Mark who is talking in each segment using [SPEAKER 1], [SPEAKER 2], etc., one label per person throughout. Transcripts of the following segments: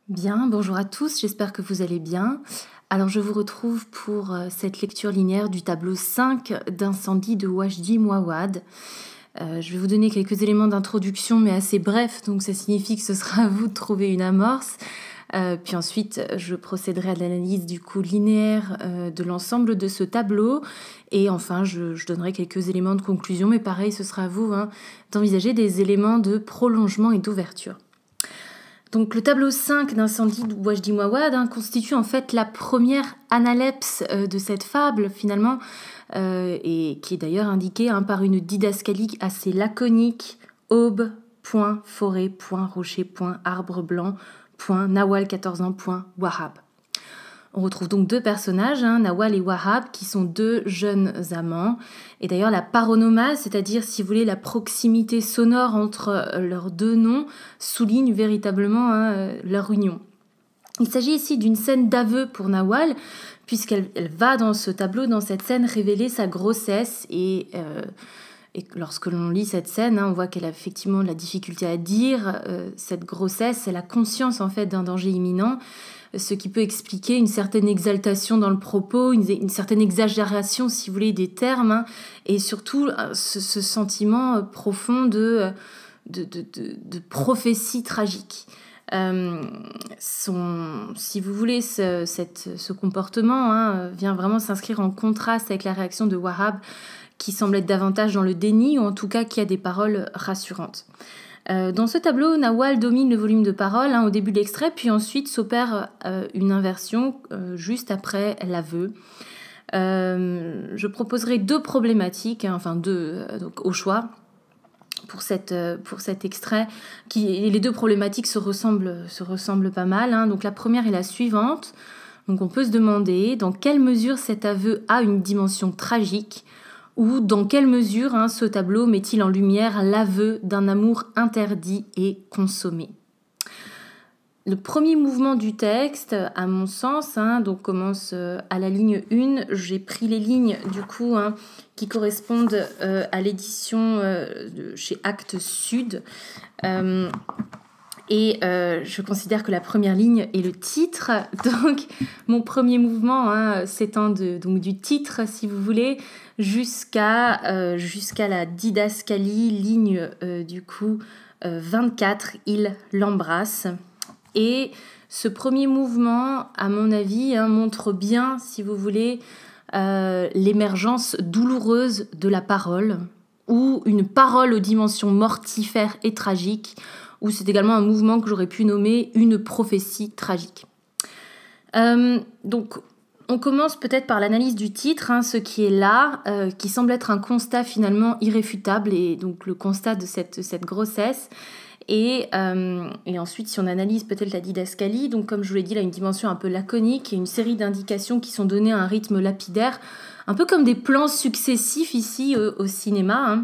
[SPEAKER 1] Bien, bonjour à tous, j'espère que vous allez bien. Alors je vous retrouve pour cette lecture linéaire du tableau 5 d'incendie de Wajdi Mouawad. Je vais vous donner quelques éléments d'introduction mais assez brefs, donc ça signifie que ce sera à vous de trouver une amorce. Puis ensuite, je procéderai à l'analyse du coup linéaire de l'ensemble de ce tableau. Et enfin, je donnerai quelques éléments de conclusion, mais pareil, ce sera à vous d'envisager des éléments de prolongement et d'ouverture. Donc le tableau 5 d'incendie de Wajdi Mouawad constitue en fait la première analepse de cette fable finalement, et qui est d'ailleurs indiquée par une didascalie assez laconique: aube, point, forêt, point, rocher, point, arbre blanc, point, Nawal 14 ans, point, Wahab. On retrouve donc deux personnages, Nawal et Wahab, qui sont deux jeunes amants. Et d'ailleurs, la paronomase, c'est-à-dire, si vous voulez, la proximité sonore entre leurs deux noms, souligne véritablement leur union. Il s'agit ici d'une scène d'aveu pour Nawal, puisqu'elle va dans ce tableau, dans cette scène, révéler sa grossesse. Et lorsque l'on lit cette scène, on voit qu'elle a effectivement de la difficulté à dire cette grossesse. Elle a conscience en fait d'un danger imminent, ce qui peut expliquer une certaine exaltation dans le propos, une certaine exagération, si vous voulez, des termes, et surtout ce sentiment profond de prophétie tragique. Si vous voulez, ce comportement vient vraiment s'inscrire en contraste avec la réaction de Wahab, qui semble être davantage dans le déni, ou en tout cas qui a des paroles rassurantes. Dans ce tableau, Nawal domine le volume de paroles au début de l'extrait, puis ensuite s'opère une inversion juste après l'aveu. Je proposerai deux problématiques, donc au choix, pour cet extrait. Les deux problématiques se ressemblent pas mal. Donc la première est la suivante. Donc on peut se demander dans quelle mesure cet aveu a une dimension tragique, ou dans quelle mesure ce tableau met-il en lumière l'aveu d'un amour interdit et consommé. Le premier mouvement du texte, à mon sens, donc commence à la ligne 1. J'ai pris les lignes du coup qui correspondent à l'édition chez Actes Sud. Et je considère que la première ligne est le titre. Donc, mon premier mouvement s'étend donc du titre, si vous voulez, jusqu'à la didascalie, ligne du coup 24, il l'embrasse. Et ce premier mouvement, à mon avis, montre bien, si vous voulez, l'émergence douloureuse de la parole, ou une parole aux dimensions mortifères et tragiques, ou c'est également un mouvement que j'aurais pu nommer une prophétie tragique. Donc, on commence peut-être par l'analyse du titre, ce qui est là, qui semble être un constat finalement irréfutable, et donc le constat de cette grossesse. Et ensuite, si on analyse peut-être la didascalie, donc comme je vous l'ai dit, là, une dimension un peu laconique et une série d'indications qui sont données à un rythme lapidaire, un peu comme des plans successifs ici au cinéma.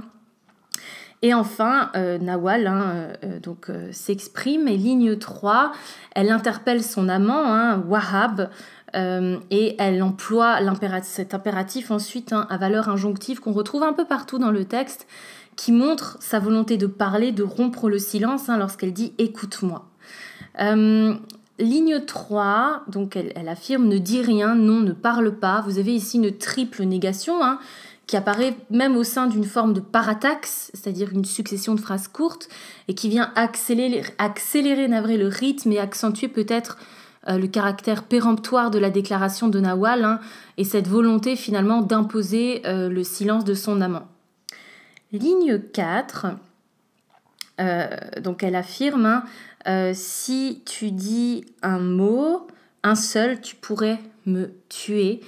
[SPEAKER 1] Et enfin, Nawal s'exprime, et ligne 3, elle interpelle son amant, Wahab, et elle emploie cet impératif ensuite à valeur injonctive qu'on retrouve un peu partout dans le texte, qui montre sa volonté de parler, de rompre le silence lorsqu'elle dit « écoute-moi ». Ligne 3, donc elle affirme « ne dis rien, non, ne parle pas ». Vous avez ici une triple négation qui apparaît même au sein d'une forme de parataxe, c'est-à-dire une succession de phrases courtes, et qui vient accélérer le rythme et accentuer peut-être le caractère péremptoire de la déclaration de Nawal, et cette volonté finalement d'imposer le silence de son amant. Ligne 4, donc elle affirme si tu dis un mot, un seul, tu pourrais me tuer.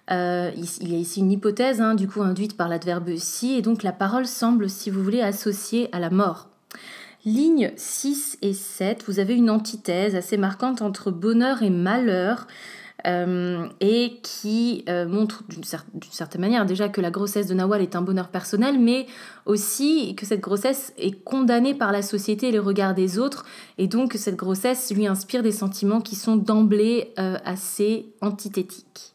[SPEAKER 1] Il y a ici une hypothèse du coup induite par l'adverbe si, et donc la parole semble, si vous voulez, associée à la mort. Lignes 6 et 7, vous avez une antithèse assez marquante entre bonheur et malheur, et qui montre d'une certaine manière déjà que la grossesse de Nawal est un bonheur personnel, mais aussi que cette grossesse est condamnée par la société et le regard des autres, et donc que cette grossesse lui inspire des sentiments qui sont d'emblée assez antithétiques.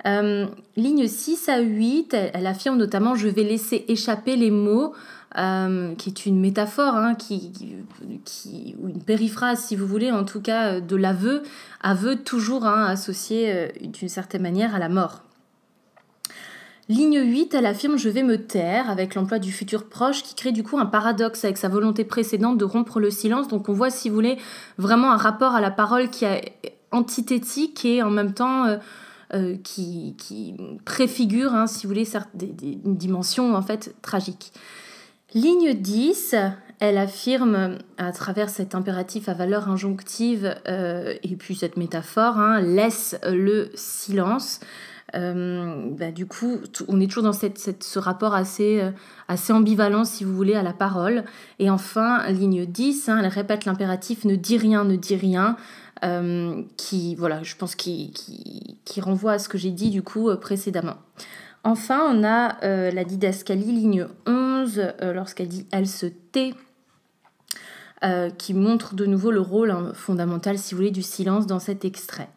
[SPEAKER 1] Ligne 6 à 8, elle affirme notamment « Je vais laisser échapper les mots qui est une métaphore, ou une périphrase, si vous voulez, en tout cas, de l'aveu. Aveu toujours associé d'une certaine manière à la mort. Ligne 8, elle affirme « je vais me taire » avec l'emploi du futur proche qui crée du coup un paradoxe avec sa volonté précédente de rompre le silence. Donc on voit, si vous voulez, vraiment un rapport à la parole qui est antithétique et en même temps qui préfigure, si vous voulez, une dimension en fait tragique. Ligne 10, elle affirme à travers cet impératif à valeur injonctive et puis cette métaphore, laisse le silence. Du coup, on est toujours dans ce rapport assez ambivalent, si vous voulez, à la parole. Et enfin, ligne 10, elle répète l'impératif « ne dis rien, ne dis rien », je pense qui renvoie à ce que j'ai dit du coup précédemment. Enfin, on a la didascalie, ligne 11, lorsqu'elle dit « elle se tait », qui montre de nouveau le rôle fondamental, si vous voulez, du silence dans cet extrait.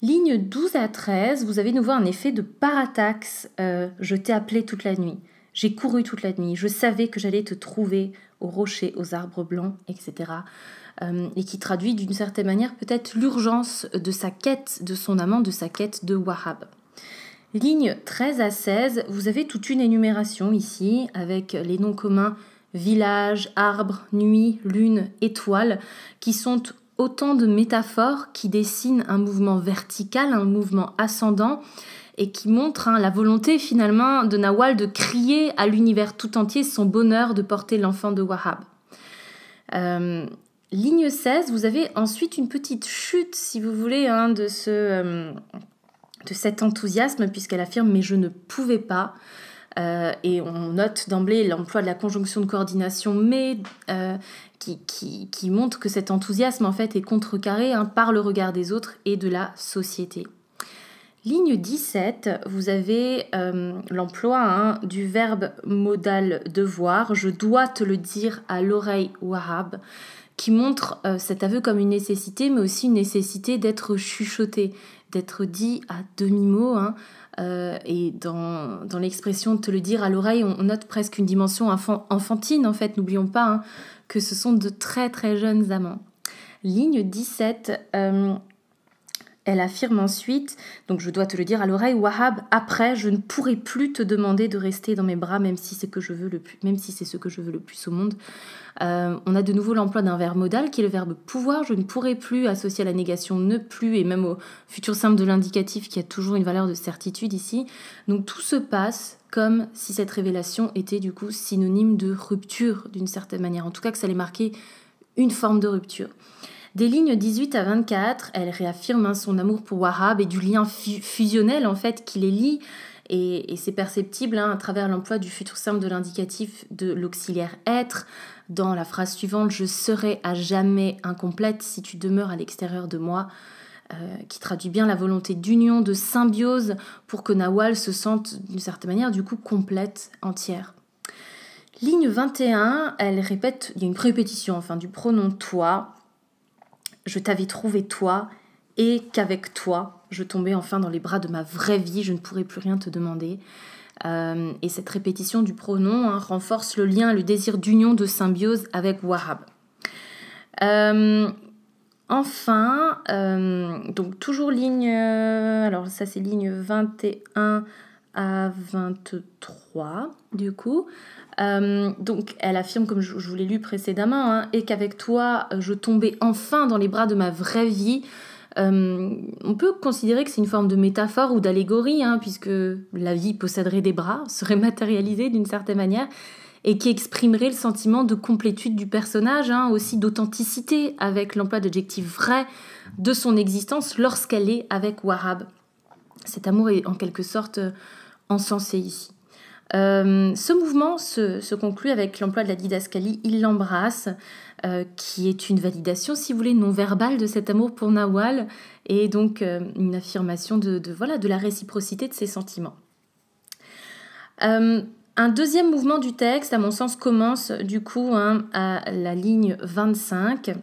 [SPEAKER 1] Ligne 12 à 13, vous avez de nouveau un effet de parataxe. Je t'ai appelé toute la nuit, j'ai couru toute la nuit, je savais que j'allais te trouver aux rochers, aux arbres blancs, etc. Et qui traduit d'une certaine manière peut-être l'urgence de sa quête de son amant, de sa quête de Wahab. Ligne 13 à 16, vous avez toute une énumération ici avec les noms communs village, arbre, nuit, lune, étoile, qui sont autant de métaphores qui dessinent un mouvement vertical, un mouvement ascendant, et qui montrent la volonté finalement de Nawal de crier à l'univers tout entier son bonheur de porter l'enfant de Wahab. Ligne 16, vous avez ensuite une petite chute, si vous voulez, de cet enthousiasme, puisqu'elle affirme « mais je ne pouvais pas ». Et on note d'emblée l'emploi de la conjonction de coordination « mais » qui montre que cet enthousiasme en fait est contrecarré par le regard des autres et de la société. Ligne 17, vous avez l'emploi du verbe modal devoir « je dois te le dire à l'oreille Wahab » qui montre cet aveu comme une nécessité, mais aussi une nécessité d'être chuchoté, d'être dit à demi-mot. Et dans l'expression de te le dire à l'oreille, on note presque une dimension enfantine, en fait. N'oublions pas que ce sont de très très jeunes amants. Ligne 17, elle affirme ensuite, donc je dois te le dire à l'oreille, Wahab, après, je ne pourrai plus te demander de rester dans mes bras, même si c'est ce que je veux le plus au monde. On a de nouveau l'emploi d'un verbe modal qui est le verbe pouvoir. Je ne pourrai plus, associé à la négation ne plus, et même au futur simple de l'indicatif qui a toujours une valeur de certitude ici. Donc tout se passe comme si cette révélation était du coup synonyme de rupture d'une certaine manière. En tout cas que ça allait marquer une forme de rupture. Des lignes 18 à 24, elle réaffirme son amour pour Wahab et du lien fusionnel en fait qui les lie. Et c'est perceptible à travers l'emploi du futur simple de l'indicatif de l'auxiliaire être. Dans la phrase suivante, je serai à jamais incomplète si tu demeures à l'extérieur de moi, qui traduit bien la volonté d'union, de symbiose, pour que Nawal se sente d'une certaine manière du coup complète, entière. Ligne 21, elle répète, il y a une répétition du pronom toi. Je t'avais trouvé toi, et qu'avec toi, je tombais enfin dans les bras de ma vraie vie, je ne pourrais plus rien te demander. Et cette répétition du pronom renforce le lien, le désir d'union, de symbiose avec Wahab. Enfin, donc toujours ligne... alors ça c'est ligne 21 à 23, du coup. Donc elle affirme, comme je vous l'ai lu précédemment, et qu'avec toi, je tombais enfin dans les bras de ma vraie vie. On peut considérer que c'est une forme de métaphore ou d'allégorie, puisque la vie posséderait des bras, serait matérialisée d'une certaine manière, et qui exprimerait le sentiment de complétude du personnage, aussi d'authenticité avec l'emploi d'adjectifs vrais de son existence lorsqu'elle est avec Wahab. Cet amour est en quelque sorte encensé ici. Ce mouvement se conclut avec l'emploi de la didascalie « il l'embrasse », qui est une validation, si vous voulez, non-verbale de cet amour pour Nawal, et donc une affirmation de la réciprocité de ses sentiments. Un deuxième mouvement du texte, à mon sens, commence du coup à la ligne 25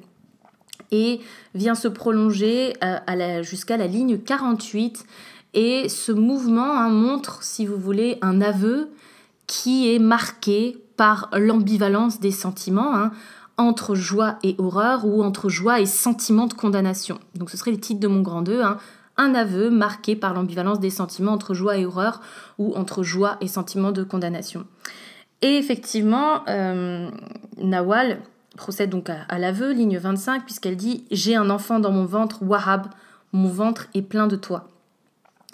[SPEAKER 1] et vient se prolonger jusqu'à la ligne 48. Et ce mouvement montre, si vous voulez, un aveu qui est marqué par l'ambivalence des sentiments, hein, entre joie et horreur ou entre joie et sentiment de condamnation. Donc ce serait le titre de mon grand 2, hein, un aveu marqué par l'ambivalence des sentiments entre joie et horreur ou entre joie et sentiment de condamnation. Et effectivement, Nawal procède donc à l'aveu, ligne 25, puisqu'elle dit « J'ai un enfant dans mon ventre, Wahab, mon ventre est plein de toi ».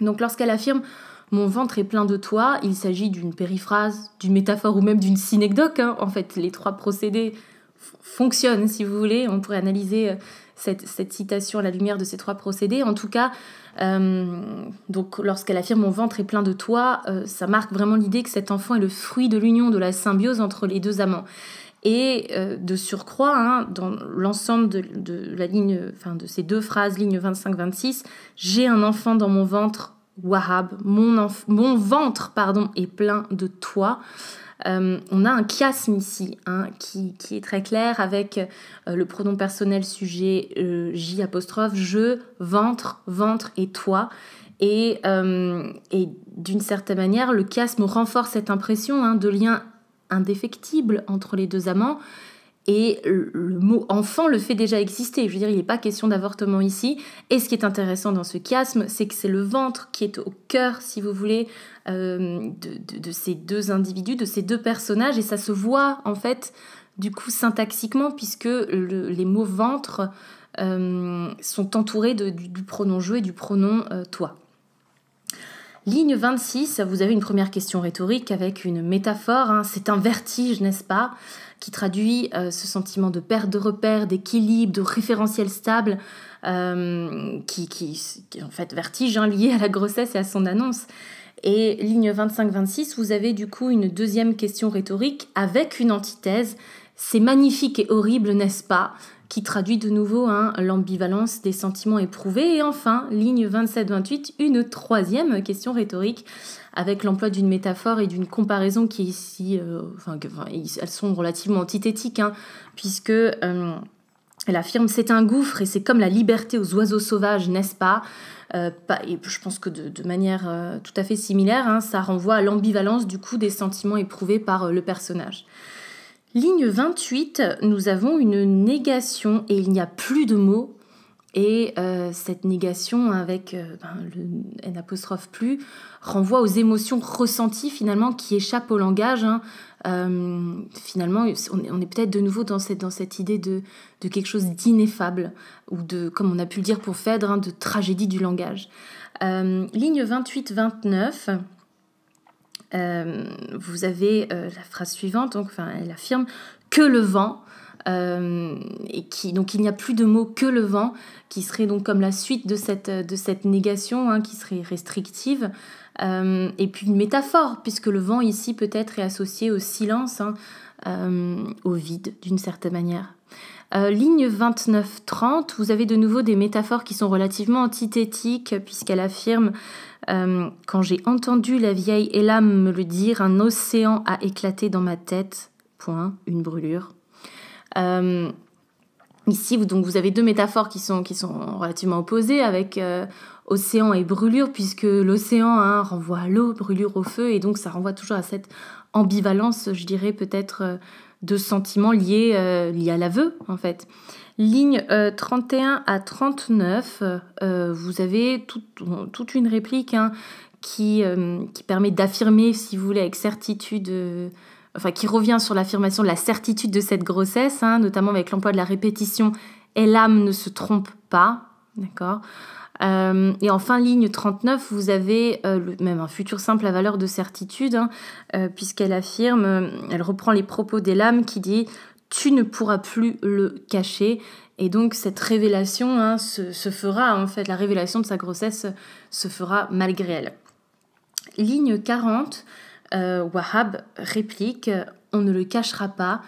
[SPEAKER 1] Donc lorsqu'elle affirme « Mon ventre est plein de toi », il s'agit d'une périphrase, d'une métaphore ou même d'une synecdoque, hein. En fait, les trois procédés fonctionnent, si vous voulez. On pourrait analyser cette citation à la lumière de ces trois procédés. En tout cas, donc lorsqu'elle affirme « Mon ventre est plein de toi », ça marque vraiment l'idée que cet enfant est le fruit de l'union, de la symbiose entre les deux amants. Et de surcroît, hein, dans l'ensemble de la ligne, enfin de ces deux phrases, ligne 25-26, « J'ai un enfant dans mon ventre, Wahab, mon ventre est plein de toi ». On a un chiasme ici, hein, qui est très clair avec le pronom personnel sujet J apostrophe, je, ventre et toi. Et d'une certaine manière, le chiasme renforce cette impression, hein, de lien indéfectible entre les deux amants. Et le mot enfant le fait déjà exister. Je veux dire, il n'est pas question d'avortement ici. Et ce qui est intéressant dans ce chiasme, c'est que c'est le ventre qui est au cœur, si vous voulez, de ces deux individus, de ces deux personnages. Et ça se voit, en fait, du coup, syntaxiquement, puisque les mots ventre sont entourés du pronom je et du pronom toi. Ligne 26, vous avez une première question rhétorique avec une métaphore. Hein. C'est un vertige, n'est-ce pas, qui traduit ce sentiment de perte de repère, d'équilibre, de référentiel stable, qui en fait vertige, hein, lié à la grossesse et à son annonce. Et ligne 25-26, vous avez du coup une deuxième question rhétorique avec une antithèse. C'est magnifique et horrible, n'est-ce pas, qui traduit de nouveau, hein, l'ambivalence des sentiments éprouvés. Et enfin, ligne 27-28, une troisième question rhétorique avec l'emploi d'une métaphore et d'une comparaison qui ici, elles sont relativement antithétiques, hein, puisque elle affirme « c'est un gouffre et c'est comme la liberté aux oiseaux sauvages, n'est-ce pas ?» Et je pense que de manière tout à fait similaire, hein, ça renvoie à l'ambivalence du coup des sentiments éprouvés par le personnage. Ligne 28, nous avons une négation et il n'y a plus de mots. Et cette négation avec le N apostrophe plus renvoie aux émotions ressenties finalement qui échappent au langage. Hein. Finalement, on est peut-être de nouveau dans cette idée de quelque chose d'ineffable ou de, comme on a pu le dire pour Phèdre, hein, de tragédie du langage. Ligne 28-29. Vous avez la phrase suivante, donc, elle affirme que le vent, donc il n'y a plus de mot que le vent, qui serait donc comme la suite de cette négation, hein, qui serait restrictive, et puis une métaphore, puisque le vent ici peut-être est associé au silence, hein, au vide d'une certaine manière. Ligne 29-30, vous avez de nouveau des métaphores qui sont relativement antithétiques, puisqu'elle affirme quand j'ai entendu la vieille Elam me le dire, un océan a éclaté dans ma tête, point, une brûlure. Ici, donc, vous avez deux métaphores qui sont relativement opposées, avec océan et brûlure, puisque l'océan, hein, renvoie à l'eau, brûlure au feu, et donc ça renvoie toujours à cette ambivalence, je dirais peut-être, de sentiments liés à l'aveu, en fait. Ligne 31 à 39, vous avez toute une réplique, hein, qui permet d'affirmer, si vous voulez, avec certitude, qui revient sur l'affirmation de la certitude de cette grossesse, hein, notamment avec l'emploi de la répétition « Elam ne se trompe pas », d'accord. Et enfin, ligne 39, vous avez même un futur simple à valeur de certitude, hein, puisqu'elle affirme, elle reprend les propos d'Elam qui dit « Tu ne pourras plus le cacher ». Et donc cette révélation, hein, se fera, en fait, la révélation de sa grossesse se fera malgré elle. Ligne 40, Wahab réplique « On ne le cachera pas ».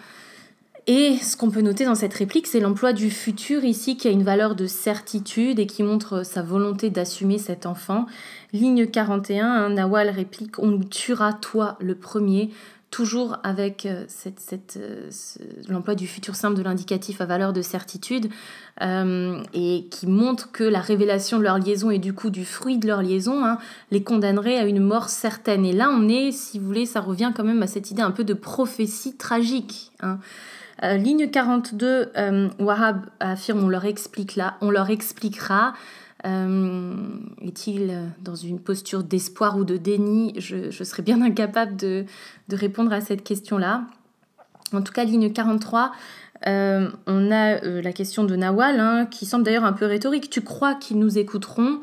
[SPEAKER 1] Et ce qu'on peut noter dans cette réplique, c'est l'emploi du futur ici qui a une valeur de certitude et qui montre sa volonté d'assumer cet enfant. Ligne 41, hein, Nawal réplique « On nous tuera, toi, le premier. toujours avec l'emploi du futur simple de l'indicatif à valeur de certitude, et qui montre que la révélation de leur liaison et du coup du fruit de leur liaison les condamnerait à une mort certaine. Et là, on est, si vous voulez, ça revient quand même à cette idée un peu de prophétie tragique. Ligne 42, Wahhab affirme, on leur expliquera. Est-il dans une posture d'espoir ou de déni? Je serais bien incapable de répondre à cette question-là. En tout cas, ligne 43, on a la question de Nawal, qui semble d'ailleurs un peu rhétorique. Tu crois qu'ils nous écouteront?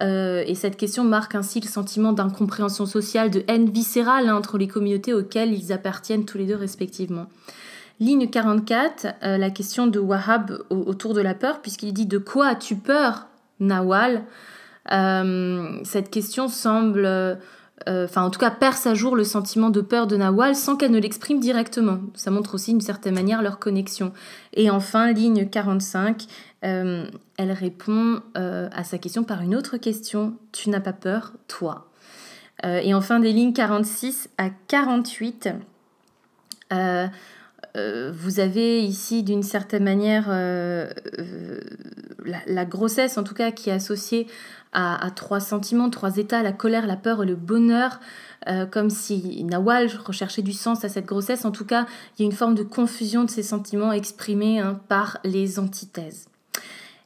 [SPEAKER 1] Et cette question marque ainsi le sentiment d'incompréhension sociale, de haine viscérale entre les communautés auxquelles ils appartiennent tous les deux respectivement. Ligne 44, la question de Wahhab autour de la peur, puisqu'il dit « De quoi as-tu peur, Nawal ?» Cette question semble, en tout cas perce à jour le sentiment de peur de Nawal sans qu'elle ne l'exprime directement. Ça montre aussi d'une certaine manière leur connexion. Et enfin, ligne 45, elle répond à sa question par une autre question. « Tu n'as pas peur, toi ?» Et enfin, des lignes 46 à 48, vous avez ici d'une certaine manière la grossesse, en tout cas, qui est associée à trois sentiments, trois états, la colère, la peur et le bonheur, comme si Nawal recherchait du sens à cette grossesse. En tout cas, il y a une forme de confusion de ces sentiments exprimés par les antithèses.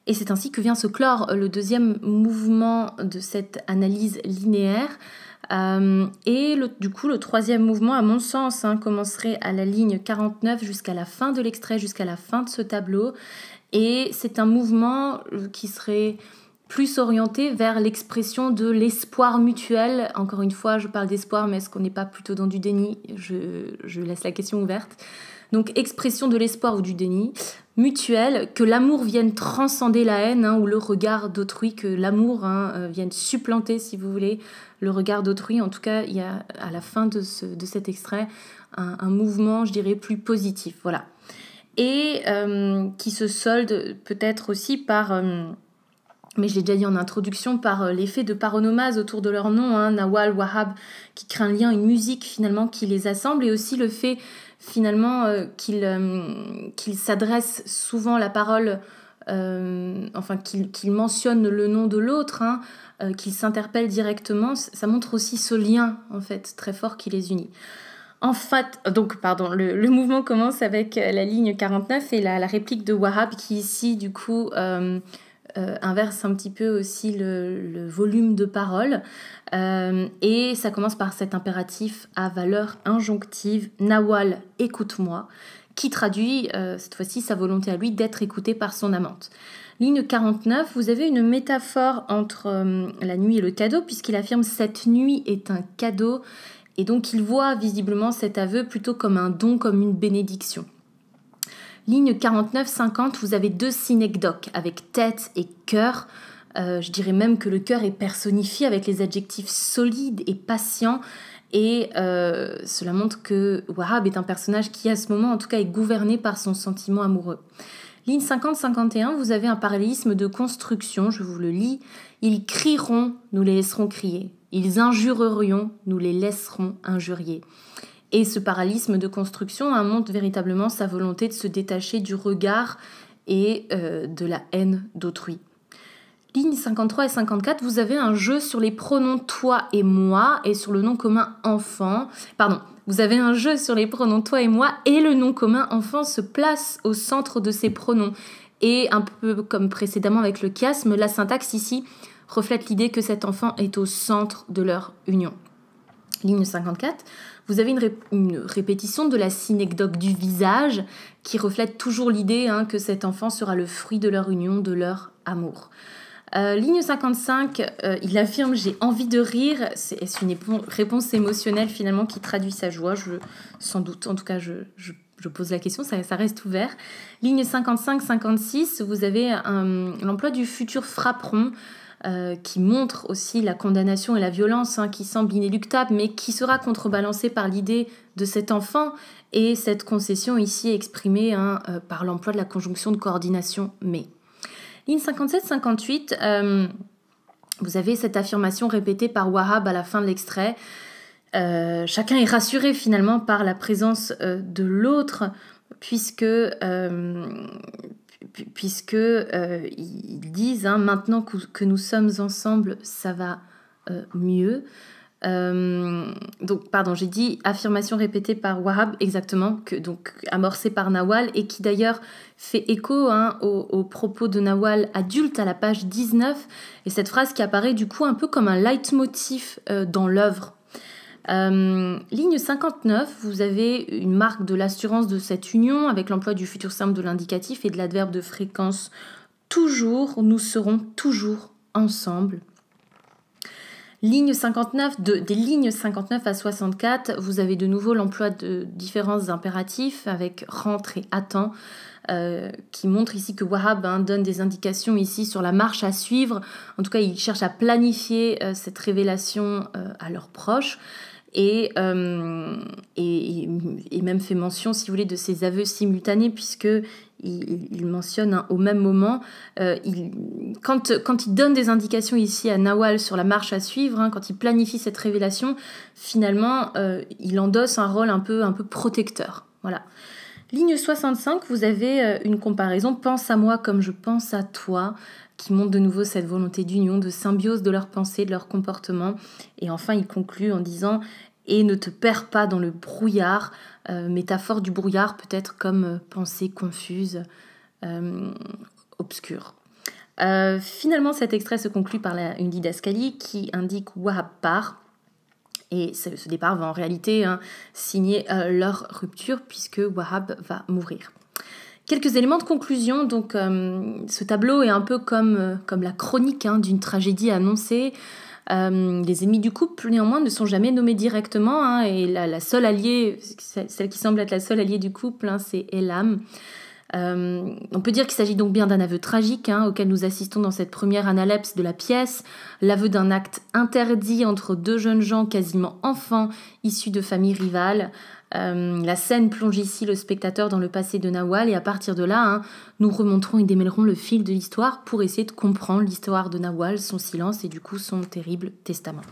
[SPEAKER 1] Et c'est ainsi que vient se clore le deuxième mouvement de cette analyse linéaire. Du coup, le troisième mouvement, à mon sens, commencerait à la ligne 49 jusqu'à la fin de l'extrait, jusqu'à la fin de ce tableau. Et c'est un mouvement qui serait plus orienté vers l'expression de l'espoir mutuel. Encore une fois, je parle d'espoir, mais est-ce qu'on n'est pas plutôt dans du déni? Je laisse la question ouverte. Donc, expression de l'espoir ou du déni mutuel, que l'amour vienne transcender la haine ou le regard d'autrui, que l'amour vienne supplanter, si vous voulez, le regard d'autrui. En tout cas, il y a à la fin de cet extrait un mouvement, je dirais, plus positif. Voilà. Et qui se solde peut-être aussi par... mais je l'ai déjà dit en introduction, par l'effet de paronomase autour de leur nom, Nawal, Wahhab, qui crée un lien, une musique finalement qui les assemble, et aussi le fait finalement qu'ils s'adressent souvent la parole, qu'ils mentionnent le nom de l'autre, qu'ils s'interpellent directement. Ça montre aussi ce lien en fait très fort qui les unit. En fait, le mouvement commence avec la ligne 49 et la réplique de Wahhab qui ici du coup inverse un petit peu aussi le volume de parole, et ça commence par cet impératif à valeur injonctive, Nawal, écoute-moi, qui traduit cette fois-ci sa volonté à lui d'être écouté par son amante. Ligne 49, vous avez une métaphore entre la nuit et le cadeau, puisqu'il affirme « cette nuit est un cadeau », et donc il voit visiblement cet aveu plutôt comme un don, comme une bénédiction. Ligne 49-50, vous avez deux synecdoques avec tête et cœur. Je dirais même que le cœur est personnifié avec les adjectifs solide et patient. Et cela montre que Wahhab est un personnage qui, à ce moment, en tout cas, est gouverné par son sentiment amoureux. Ligne 50-51, vous avez un parallélisme de construction, je vous le lis. Ils crieront, nous les laisserons crier. Ils injureront, nous les laisserons injurier. Et ce parallélisme de construction montre véritablement sa volonté de se détacher du regard et de la haine d'autrui. Lignes 53 et 54, vous avez un jeu sur les pronoms toi et moi et sur le nom commun enfant. Vous avez un jeu sur les pronoms toi et moi et le nom commun enfant se place au centre de ces pronoms. Et un peu comme précédemment avec le chiasme, la syntaxe ici reflète l'idée que cet enfant est au centre de leur union. Ligne 54, vous avez une répétition de la synecdoque du visage qui reflète toujours l'idée que cet enfant sera le fruit de leur union, de leur amour. Ligne 55, il affirme « j'ai envie de rire ». C'est une réponse émotionnelle finalement qui traduit sa joie, sans doute, en tout cas je pose la question, ça reste ouvert. Ligne 55-56, vous avez l'emploi du futur frapperon, qui montre aussi la condamnation et la violence qui semble inéluctable, mais qui sera contrebalancée par l'idée de cet enfant et cette concession ici exprimée par l'emploi de la conjonction de coordination « mais ». Ligne 57-58, vous avez cette affirmation répétée par Wahhab à la fin de l'extrait. Chacun est rassuré finalement par la présence de l'autre, puisque ils disent maintenant que nous sommes ensemble, ça va mieux. Donc, pardon, j'ai dit affirmation répétée par Wahab, exactement, donc amorcée par Nawal, et qui d'ailleurs fait écho aux propos de Nawal adulte à la page 19, et cette phrase qui apparaît du coup un peu comme un leitmotiv dans l'œuvre. Ligne 59, vous avez une marque de l'assurance de cette union avec l'emploi du futur simple de l'indicatif et de l'adverbe de fréquence toujours, nous serons toujours ensemble. Ligne 59, des lignes 59 à 64, vous avez de nouveau l'emploi de différents impératifs avec rentre et attend, qui montre ici que Wahab donne des indications ici sur la marche à suivre. En tout cas, il cherche à planifier cette révélation à leurs proches. Et même fait mention, si vous voulez, de ces aveux simultanés, puisque il mentionne au même moment, quand il donne des indications ici à Nawal sur la marche à suivre, quand il planifie cette révélation, finalement, il endosse un rôle un peu protecteur. Voilà. Ligne 65, vous avez une comparaison « Pense à moi comme je pense à toi », qui montre de nouveau cette volonté d'union, de symbiose de leurs pensées, de leur comportement. Et enfin, il conclut en disant « Et ne te perds pas dans le brouillard », métaphore du brouillard peut-être comme pensée confuse, obscure. Finalement, cet extrait se conclut par une didascalie qui indique « Wahab part ». Et ce départ va en réalité signer leur rupture puisque Wahab va mourir. Quelques éléments de conclusion. Donc, ce tableau est un peu comme la chronique d'une tragédie annoncée. Les ennemis du couple, néanmoins, ne sont jamais nommés directement. Et la seule alliée, celle qui semble être la seule alliée du couple, c'est Elam. On peut dire qu'il s'agit donc bien d'un aveu tragique auquel nous assistons dans cette première analepse de la pièce, l'aveu d'un acte interdit entre deux jeunes gens quasiment enfants issus de familles rivales. La scène plonge ici le spectateur dans le passé de Nawal et à partir de là, nous remonterons et démêlerons le fil de l'histoire pour essayer de comprendre l'histoire de Nawal, son silence et du coup son terrible testament.